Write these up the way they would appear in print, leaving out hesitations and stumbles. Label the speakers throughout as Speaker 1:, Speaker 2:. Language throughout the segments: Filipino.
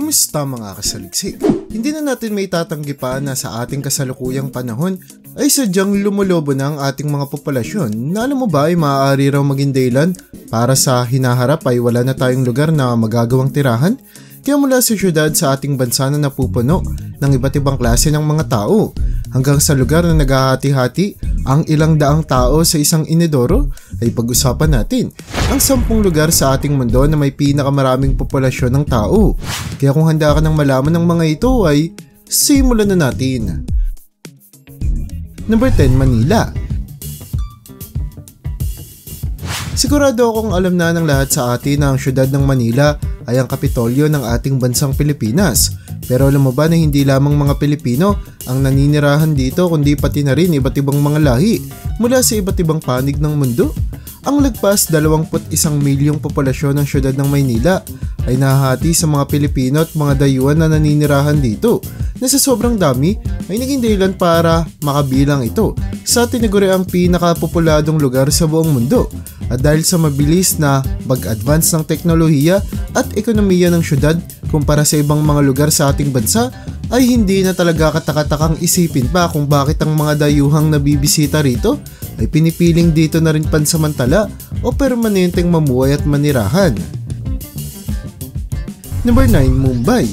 Speaker 1: Kumusta mga kasaliksik? Hindi na natin may tatanggi pa na sa ating kasalukuyang panahon ay sadyang lumulobo na ang ating mga populasyon na alam mo ba ay maaari raw maging dahilan para sa hinaharap ay wala na tayong lugar na magagawang tirahan. Kaya mula sa syudad sa ating bansa na napupuno ng iba't ibang klase ng mga tao hanggang sa lugar na naghahati-hati ang ilang daang tao sa isang inidoro ay pag-usapan natin ang 10 lugar sa ating mundo na may pinakamaraming populasyon ng tao. Kaya kung handa ka ng malaman ng mga ito ay simulan na natin. Number 10, Manila. Sigurado akong alam na ng lahat sa atin na ang syudad ng Manila ay ang kapitolyo ng ating bansang Pilipinas. Pero alam mo ba na hindi lamang mga Pilipino ang naninirahan dito kundi pati na rin iba't ibang mga lahi mula sa iba't ibang panig ng mundo? Ang lagpas 21 milyong populasyon ng syudad ng Maynila ay nahahati sa mga Pilipino at mga dayuhan na naninirahan dito na sa sobrang dami ay naging dahilan para makabilang ito sa tinaguriang pinakapopuladong lugar sa buong mundo. At dahil sa mabilis na pag-advance ng teknolohiya at ekonomiya ng syudad kumpara sa ibang mga lugar sa ating bansa, ay hindi na talaga katakatakang isipin pa kung bakit ang mga dayuhang nabibisita rito ay pinipiling dito na rin pansamantala o permanenteng mamuhay at manirahan. Number 9, Mumbai.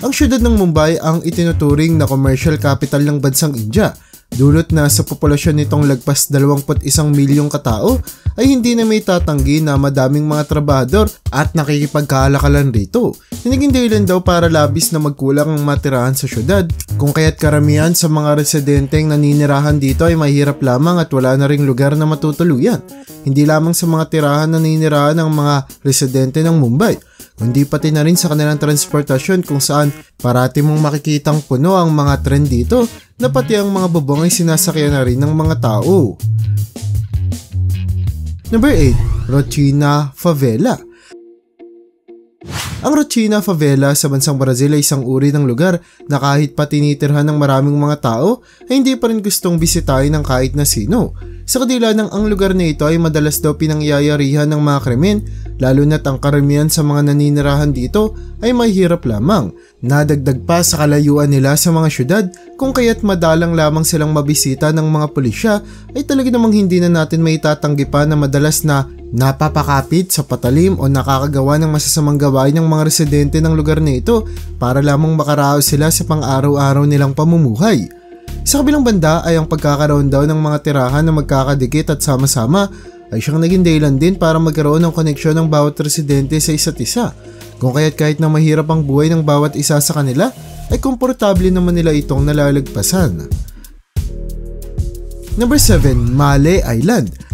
Speaker 1: Ang syudad ng Mumbai ang itinuturing na commercial capital ng bansang India. Dulot na sa populasyon nitong lagpas 21 milyong katao ay hindi na may tatanggi na madaming mga trabahador at nakikipagkaalakalan rito. Naging dahilan daw para labis na magkulang ang matirahan sa syudad, kung kaya't karamihan sa mga residenteng naninirahan dito ay mahirap lamang at wala na ring lugar na matutuluyan. Hindi lamang sa mga tirahan na naninirahan ng mga residente ng Mumbai, kundi pati na rin sa kanilang transportasyon kung saan parati mong makikitang puno ang mga tren dito na pati ang mga bubong ay sinasakyan na rin ng mga tao. Number 8, Rocinha Favela. Ang Rocinha Favela sa bansang Brazil ay isang uri ng lugar na kahit pa tinitirhan ng maraming mga tao ay hindi pa rin gustong bisitahin ng kahit na sino. Sa kadila ng ang lugar na ito ay madalas daw pinangyayarihan ng mga krimen, lalo na't ang karamihan sa mga naninirahan dito ay mahirap lamang. Nadagdag pa sa kalayuan nila sa mga syudad kung kaya't madalang lamang silang mabisita ng mga pulisya ay talaga namang hindi na natin maitatanggi pa na madalas na napapakapit sa patalim o nakakagawa ng masasamang gawain ng mga residente ng lugar na ito para lamang makaraos sila sa pang-araw-araw nilang pamumuhay. Sa kabilang banda ay ang pagkakaroon daw ng mga tirahan na magkakadikit at sama-sama ay siyang naging dahilan din para magkaroon ng koneksyon ng bawat residente sa isa't isa. Kung kaya't kahit na mahirap ang buhay ng bawat isa sa kanila, ay komportable naman nila itong nalalagpasan. Number 7, Malé Island.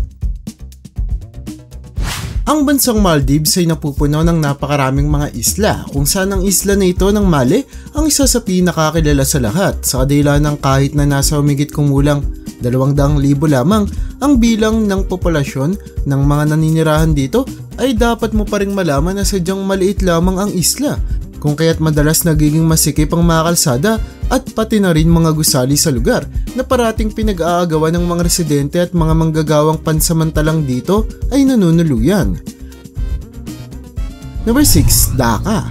Speaker 1: Ang bansang Maldives ay napupuno ng napakaraming mga isla kung saan ang isla na ito ng Malé ang isa sa pinakakilala sa lahat sa kadila ng kahit na nasa humigit kumulang 200,000 lamang ang bilang ng populasyon ng mga naninirahan dito ay dapat mo pa ring malaman na sadyang maliit lamang ang isla kung kaya't madalas nagiging masikip ang mga kalsada at pati na rin mga gusali sa lugar na parating pinag-aagawan ng mga residente at mga manggagawang pansamantalang dito ay nanunuluyan. Number 6, Dhaka.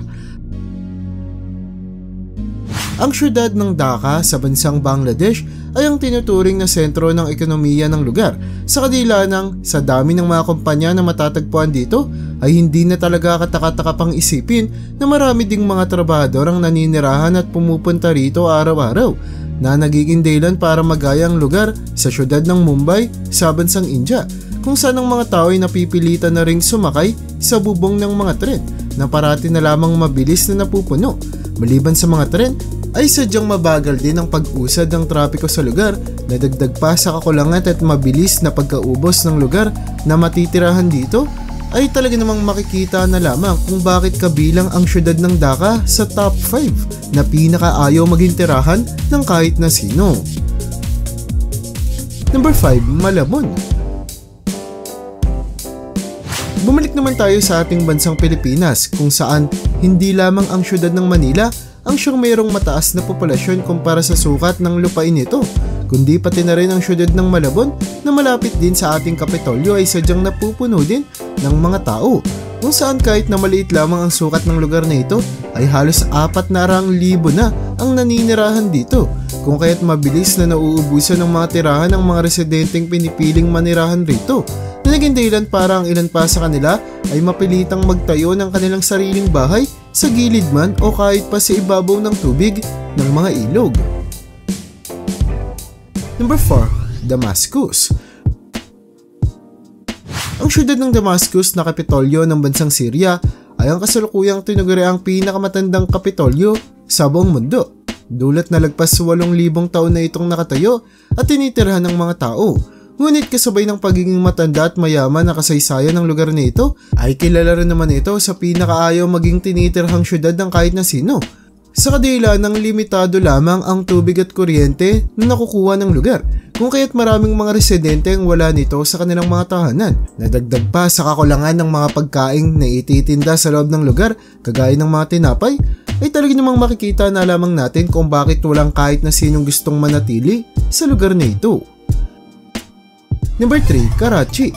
Speaker 1: Ang syudad ng Dhaka sa bansang Bangladesh ay ang tinuturing na sentro ng ekonomiya ng lugar sa kadila ng sa dami ng mga kumpanya na matatagpuan dito ay hindi na talaga katakataka pang isipin na marami ding mga trabahador ang naninirahan at pumupunta rito araw-araw na nagiging dahilan para magaya ang lugar sa syudad ng Mumbai sa bansang India kung saan ang mga tao ay napipilitan na ring sumakay sa bubong ng mga tren na parati na lamang mabilis na napupuno. Maliban sa mga tren, ay sadyang mabagal din ang pag-usad ng trapiko sa lugar na dagdag pa sa kakulangan at mabilis na pagkaubos ng lugar na matitirahan dito ay talaga namang makikita na lamang kung bakit kabilang ang syudad ng Dhaka sa top 5 na pinakaayaw maging tirahan ng kahit na sino. Number 5, Malabon. Bumalik naman tayo sa ating bansang Pilipinas kung saan hindi lamang ang syudad ng Manila ang siyang mayroong mataas na populasyon kumpara sa sukat ng lupain nito, kundi pati na rin ang syudad ng Malabon na malapit din sa ating kapitolyo ay sadyang napupuno din ng mga tao. kung saan kahit na maliit lamang ang sukat ng lugar na ito ay halos 400,000 na ang naninirahan dito, kung kaya't mabilis na nauubusan ng mga tirahan ng mga residenteng pinipiling manirahan rito, na naging dahilan para ang ilan pa sa kanila ay mapilitang magtayo ng kanilang sariling bahay sa gilid man o kahit pa sa ibabaw ng tubig ng mga ilog. Number 4. Damascus. Ang syudad ng Damascus na kapitolyo ng bansang Syria ay ang kasalukuyang tinaguriang pinakamatandang kapitolyo sa buong mundo. Dulot na lagpas 8,000 taon na itong nakatayo at tinitirhan ng mga tao. Ngunit kasabay ng pagiging matanda at mayaman na kasaysayan ng lugar na ito, ay kilala rin naman ito sa pinakaayaw maging tinitirhang syudad ng kahit na sino. Sa kadahilan ng limitado lamang ang tubig at kuryente na nakukuha ng lugar, kung kaya't maraming mga residente ang wala nito sa kanilang mga tahanan. Nadagdag pa sa kakulangan ng mga pagkain na ititinda sa loob ng lugar, kagaya ng mga tinapay, ay talaga namang makikita na lamang natin kung bakit walang kahit na sinong gustong manatili sa lugar na ito. Number 3. Karachi.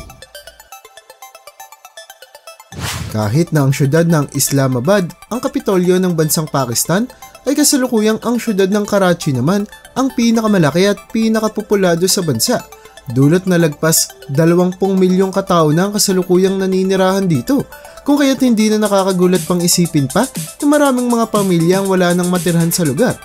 Speaker 1: Kahit na ang syudad ng Islamabad, ang kapitolyo ng bansang Pakistan, ay kasalukuyang ang syudad ng Karachi naman ang pinakamalaki at pinakapopulado sa bansa. Dulot na lagpas 20 milyong katao na ang kasalukuyang naninirahan dito, kung kaya't hindi na nakakagulat pang isipin pa na maraming mga pamilyang wala nang matirhan sa lugar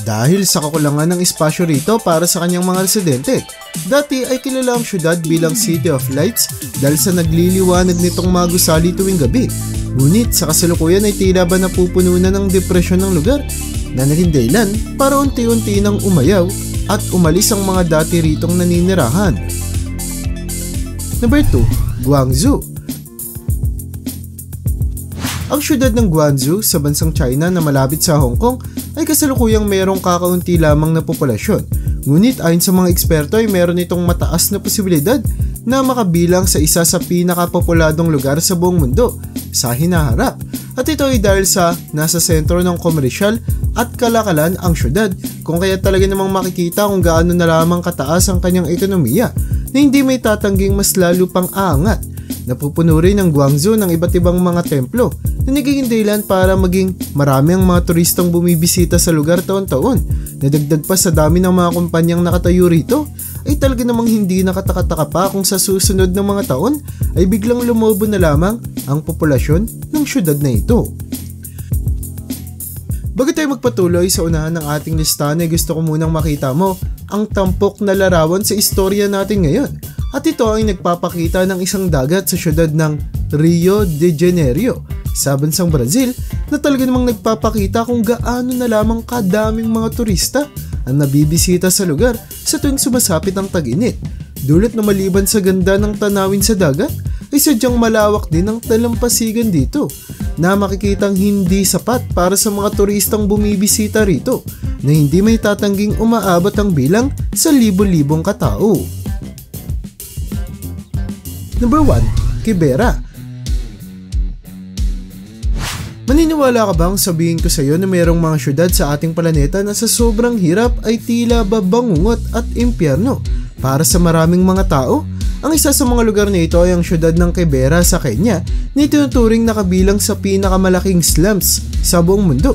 Speaker 1: dahil sa kakulangan ng espasyo rito para sa kanyang mga residente. Dati ay kilala ang syudad bilang City of Lights dahil sa nagliliwanag nitong mga gusali tuwing gabi. Ngunit sa kasalukuyan ay tila ba napupuno na ng depresyon ng lugar na naging dahilan para unti-unti nang umayaw at umalis ang mga dati ritong naninirahan. Number 2. Guangzhou. Ang syudad ng Guangzhou sa bansang China na malapit sa Hong Kong ay kasalukuyang mayroong kakaunti lamang na populasyon. Ngunit ayon sa mga eksperto ay meron itong mataas na posibilidad na makabilang sa isa sa pinakapopuladong lugar sa buong mundo sa hinaharap. At ito ay dahil sa nasa sentro ng komersyal at kalakalan ang syudad, kung kaya talaga namang makikita kung gaano na lamang kataas ang kanyang ekonomiya na hindi may tatangging mas lalo pang aangat. Napupuno rin ang Guangzhou ng iba't ibang mga templo na nagiging dahilan para maging marami ang mga turistang bumibisita sa lugar taon-taon. Nadagdag pa sa dami ng mga kumpanyang nakatayo rito, ay talaga namang hindi nakatakataka pa kung sa susunod ng mga taon ay biglang lumobo na lamang ang populasyon ng syudad na ito. Bago tayo magpatuloy sa unahan ng ating listahan ay gusto ko munang makita mo ang tampok na larawan sa istorya natin ngayon. At ito ay nagpapakita ng isang dagat sa syudad ng Rio de Janeiro sa bansang Brazil na talaga namang nagpapakita kung gaano na lamang kadaming mga turista ang nabibisita sa lugar sa tuwing sumasapit ang tag-init. Dulot na maliban sa ganda ng tanawin sa dagat, ay sadyang malawak din ang talampasigan dito na makikitang hindi sapat para sa mga turistang bumibisita rito na hindi may tatangging umaabot ang bilang sa libo-libong katao. Number 1. Kibera. Maniniwala ka bang sabihin ko sa iyo na mayroong mga syudad sa ating planeta na sa sobrang hirap ay tila babangungot at impyerno para sa maraming mga tao? Ang isa sa mga lugar na ito ay ang syudad ng Kibera sa Kenya na itinuturing na kabilang sa pinakamalaking slums sa buong mundo.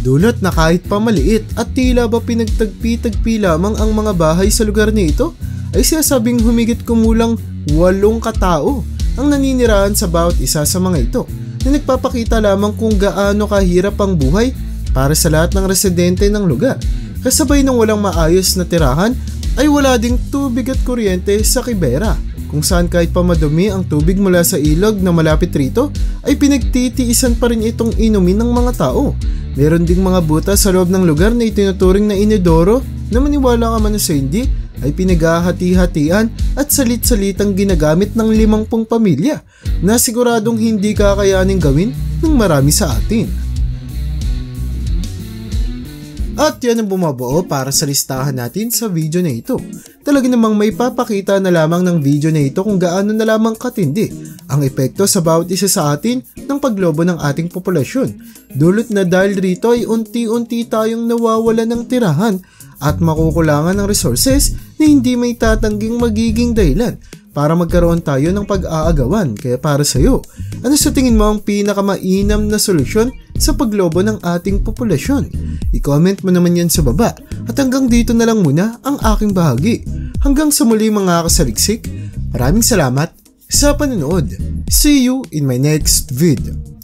Speaker 1: Dulot na kahit pa maliit at tila ba pinagtagpi-tagpi lamang ang mga bahay sa lugar na ito, ay sinasabing humigit kumulang 8 katao ang naninirahan sa bawat isa sa mga ito, na nagpapakita lamang kung gaano kahirap ang buhay para sa lahat ng residente ng lugar. Kasabay ng walang maayos na tirahan ay wala ding tubig at kuryente sa Kibera, kung saan kahit pa madumi ang tubig mula sa ilog na malapit rito ay pinagtitiisan pa rin itong inumin ng mga tao. Meron ding mga butas sa loob ng lugar na itinuturing na inodoro na maniwala ka man sa hindi ay pinaghahati-hatian at salit-salitang ginagamit ng 50 pamilya na siguradong hindi kakayaning gawin ng marami sa atin. At yan ang bumabuo para sa listahan natin sa video na ito. Talaga namang may papakita na lamang ng video na ito kung gaano na lamang katindi ang epekto sa bawat isa sa atin ng paglobo ng ating populasyon. Dulot na dahil rito ay unti-unti tayong nawawala ng tirahan at makukulangan ng resources na hindi may tatangging magiging dahilan para magkaroon tayo ng pag-aagawan. Kaya para sa'yo, ano sa tingin mo ang pinakamainam na solusyon sa paglobo ng ating populasyon? I-comment mo naman yan sa baba. At hanggang dito na lang muna ang aking bahagi. Hanggang sa muli mga kasaliksik, maraming salamat sa panonood. See you in my next video.